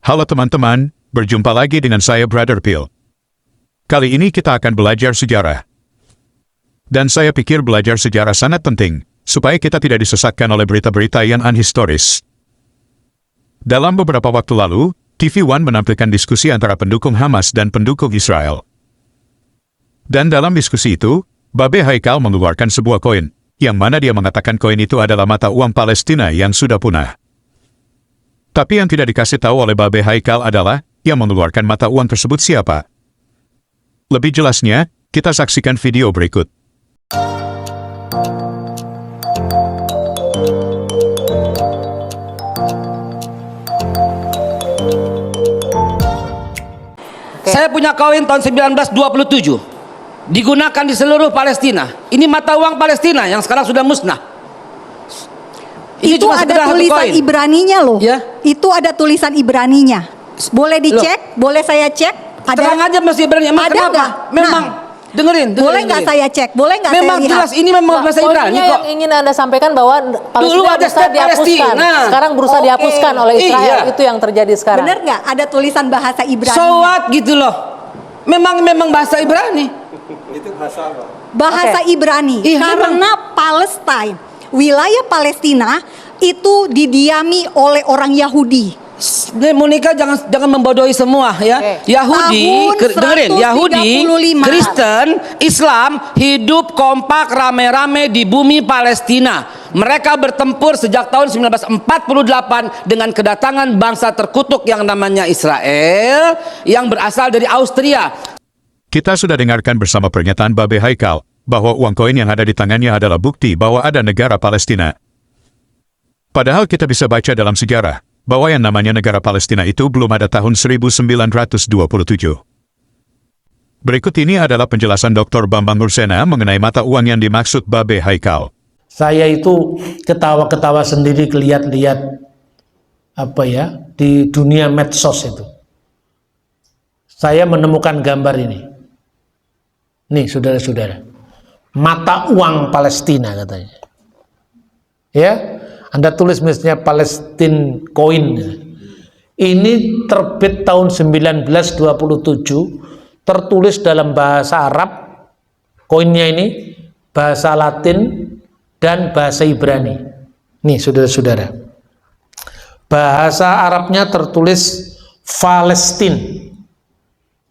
Halo teman-teman, berjumpa lagi dengan saya Brother Phil. Kali ini kita akan belajar sejarah. Dan saya pikir belajar sejarah sangat penting, supaya kita tidak disesatkan oleh berita-berita yang unhistoris. Dalam beberapa waktu lalu, TV One menampilkan diskusi antara pendukung Hamas dan pendukung Israel. Dan dalam diskusi itu, Babe Haikal mengeluarkan sebuah koin, yang mana dia mengatakan koin itu adalah mata uang Palestina yang sudah punah. Tapi yang tidak dikasih tahu oleh Babe Haikal adalah, yang mengeluarkan mata uang tersebut siapa. Lebih jelasnya, kita saksikan video berikut. Saya punya koin tahun 1927, digunakan di seluruh Palestina. Ini mata uang Palestina yang sekarang sudah musnah. Itu ada tulisan Ibraninya loh. Ya? Itu ada tulisan Ibraninya. Boleh dicek? Boleh saya cek? Ada? Terang aja Mas Ibrani. Emang ada kenapa? nggak? Memang dengerin. Boleh nggak saya cek? Boleh nggak saya lihat? Memang jelas ini memang bahasa Ibrani Poinnya kok. yang ingin Anda sampaikan bahwa Palestina Dulu ada berusaha state dihapuskan. Palestina. Sekarang berusaha dihapuskan oleh Israel. Iya. Itu yang terjadi sekarang. Bener nggak? Ada tulisan bahasa Ibrani. So what gitu loh. Memang bahasa Ibrani. Itu bahasa apa? Bahasa Ibrani. Iya, Karena Palestina, wilayah Palestina itu didiami oleh orang Yahudi. Monica jangan membodohi semua ya. Oke. Yahudi, Tahun dengerin, Yahudi, 135. Kristen, Islam hidup kompak rame-rame di bumi Palestina. Mereka bertempur sejak tahun 1948 dengan kedatangan bangsa terkutuk yang namanya Israel yang berasal dari Austria. Kita sudah dengarkan bersama pernyataan Babe Haikal, bahwa uang koin yang ada di tangannya adalah bukti bahwa ada negara Palestina. Padahal kita bisa baca dalam sejarah, bahwa yang namanya negara Palestina itu belum ada tahun 1927. Berikut ini adalah penjelasan Dr. Bambang Nursena mengenai mata uang yang dimaksud Babe Haikal. Saya itu ketawa-ketawa sendiri lihat-lihat di dunia medsos itu. Saya menemukan gambar ini. Nih, saudara-saudara. Mata uang Palestina katanya. Ya, Anda tulis misalnya Palestine coin. Ini terbit tahun 1927, tertulis dalam bahasa Arab. Koinnya ini bahasa Latin dan bahasa Ibrani. Nih, saudara-saudara. Bahasa Arabnya tertulis Palestine.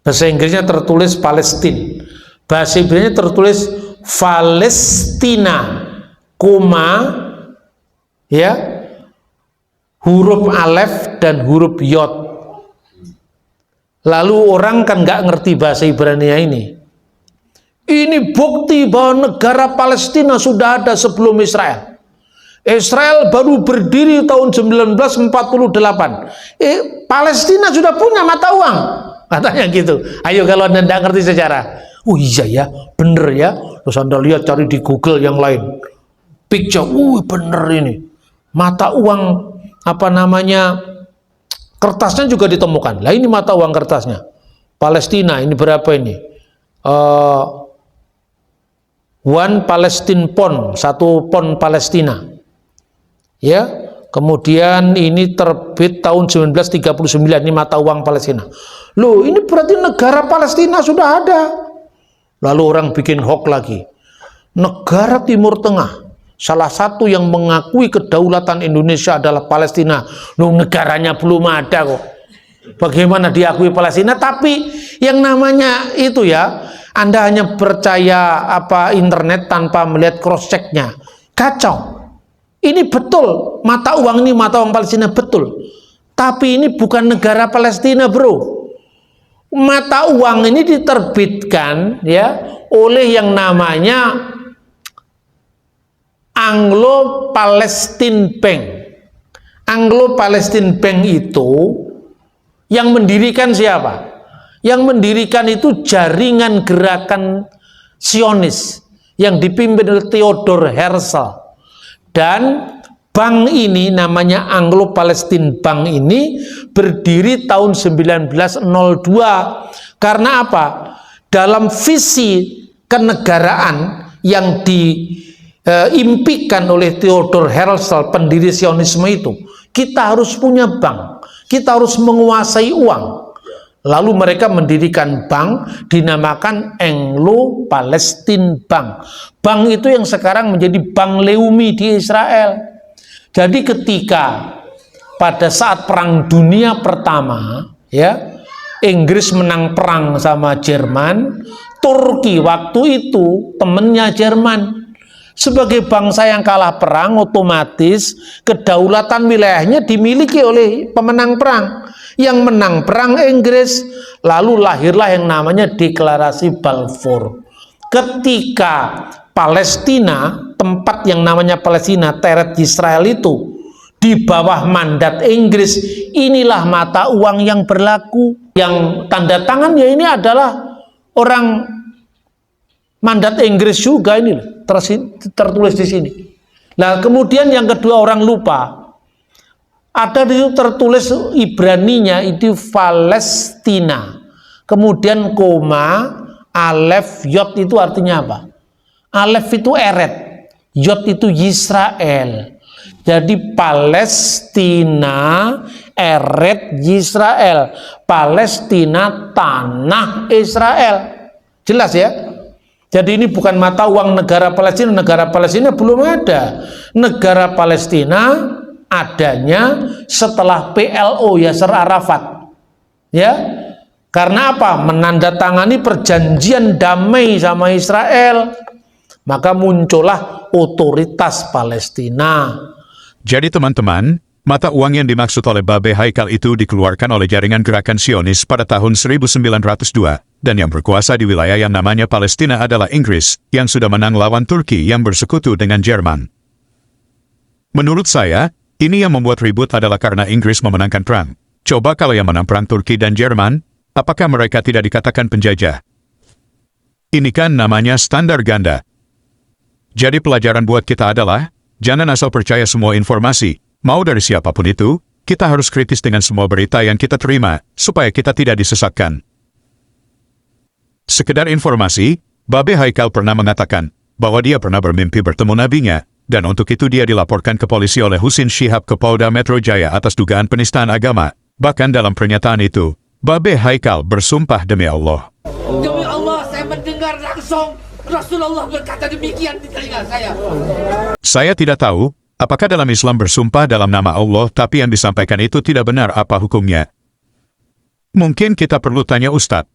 Bahasa Inggrisnya tertulis Palestine. Bahasa Ibrani tertulis Palestina, ya, huruf alef dan huruf yod. Lalu orang kan nggak ngerti bahasa Ibrania ini. Ini bukti bahwa negara Palestina sudah ada sebelum Israel. Israel baru berdiri tahun 1948. Palestina sudah punya mata uang, katanya gitu. Ayo kalau Anda nggak ngerti sejarah. Oh iya ya, bener ya. Terus Anda lihat cari di Google yang lain. Picture, bener ini. Mata uang kertasnya juga ditemukan. Lah ini mata uang kertasnya. Palestina ini berapa ini? One Palestine Pound, 1 pound Palestina. Ya, kemudian ini terbit tahun 1939, ini mata uang Palestina. Loh, ini berarti negara Palestina sudah ada. Lalu orang bikin hoax lagi. Negara Timur Tengah, salah satu yang mengakui kedaulatan Indonesia adalah Palestina. Loh, negaranya belum ada kok. Bagaimana diakui Palestina? Tapi yang namanya itu ya, Anda hanya percaya internet tanpa melihat cross checknya. Kacau. Ini betul, mata uang ini mata uang Palestina betul. Tapi ini bukan negara Palestina, bro. Mata uang ini diterbitkan ya oleh yang namanya Anglo-Palestine Bank. Anglo-Palestine Bank itu yang mendirikan siapa? Yang mendirikan itu jaringan gerakan Zionis yang dipimpin oleh Theodor Herzl. Dan bank ini namanya Anglo-Palestine Bank ini berdiri tahun 1902. Karena apa? Dalam visi kenegaraan yang diimpikan oleh Theodor Herzl, pendiri Sionisme itu, kita harus punya bank. Kita harus menguasai uang. Lalu mereka mendirikan bank dinamakan Anglo-Palestine Bank. Bank itu yang sekarang menjadi Bank Leumi di Israel. Jadi ketika pada saat Perang Dunia Pertama, ya, Inggris menang perang sama Jerman, Turki waktu itu temennya Jerman. Sebagai bangsa yang kalah perang, otomatis kedaulatan wilayahnya dimiliki oleh pemenang perang. Yang menang perang Inggris, lalu lahirlah yang namanya Deklarasi Balfour. Ketika Palestina, tempat yang namanya Palestina, teret Israel itu, di bawah mandat Inggris, inilah mata uang yang berlaku. Yang tanda tangan ya ini adalah orang mandat Inggris juga, ini tertulis di sini. Nah, kemudian yang kedua orang lupa. Ada di situ tertulis Ibraninya itu Palestina. Kemudian koma, alef, yod itu artinya apa? Alef itu eret, yod itu Yisrael. Jadi Palestina, eret Yisrael. Palestina, tanah Israel. Jelas ya? Jadi ini bukan mata uang negara Palestina. Negara Palestina belum ada. Negara Palestina adanya setelah PLO Yasser Arafat, ya, karena apa? Menandatangani perjanjian damai sama Israel, maka muncullah otoritas Palestina. Jadi teman-teman, mata uang yang dimaksud oleh Babe Haikal itu dikeluarkan oleh jaringan gerakan Sionis pada tahun 1902, dan yang berkuasa di wilayah yang namanya Palestina adalah Inggris, yang sudah menang lawan Turki yang bersekutu dengan Jerman. Menurut saya, ini yang membuat ribut adalah karena Inggris memenangkan perang. Coba kalau yang menang perang Turki dan Jerman, apakah mereka tidak dikatakan penjajah? Ini kan namanya standar ganda. Jadi pelajaran buat kita adalah, jangan asal percaya semua informasi, mau dari siapapun itu, kita harus kritis dengan semua berita yang kita terima, supaya kita tidak disesatkan. Sekedar informasi, Babe Haikal pernah mengatakan, bahwa dia pernah bermimpi bertemu nabinya, dan untuk itu dia dilaporkan ke polisi oleh Husin Shihab ke Polda Metro Jaya atas dugaan penistaan agama. Bahkan dalam pernyataan itu, Babe Haikal bersumpah demi Allah. Demi Allah, saya mendengar langsung Rasulullah berkata demikian di telinga saya. Saya tidak tahu, apakah dalam Islam bersumpah dalam nama Allah tapi yang disampaikan itu tidak benar, apa hukumnya? Mungkin kita perlu tanya Ustadz.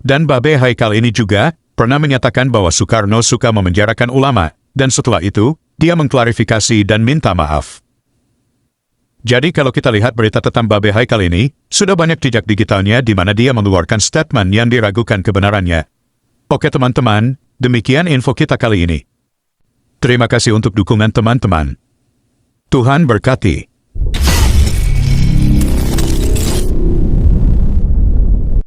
Dan Babe Haikal ini juga pernah menyatakan bahwa Soekarno suka memenjarakan ulama, dan setelah itu, dia mengklarifikasi dan minta maaf. Jadi kalau kita lihat berita tentang Babe Haikal ini, sudah banyak jejak digitalnya di mana dia mengeluarkan statement yang diragukan kebenarannya. Oke teman-teman, demikian info kita kali ini. Terima kasih untuk dukungan teman-teman. Tuhan berkati.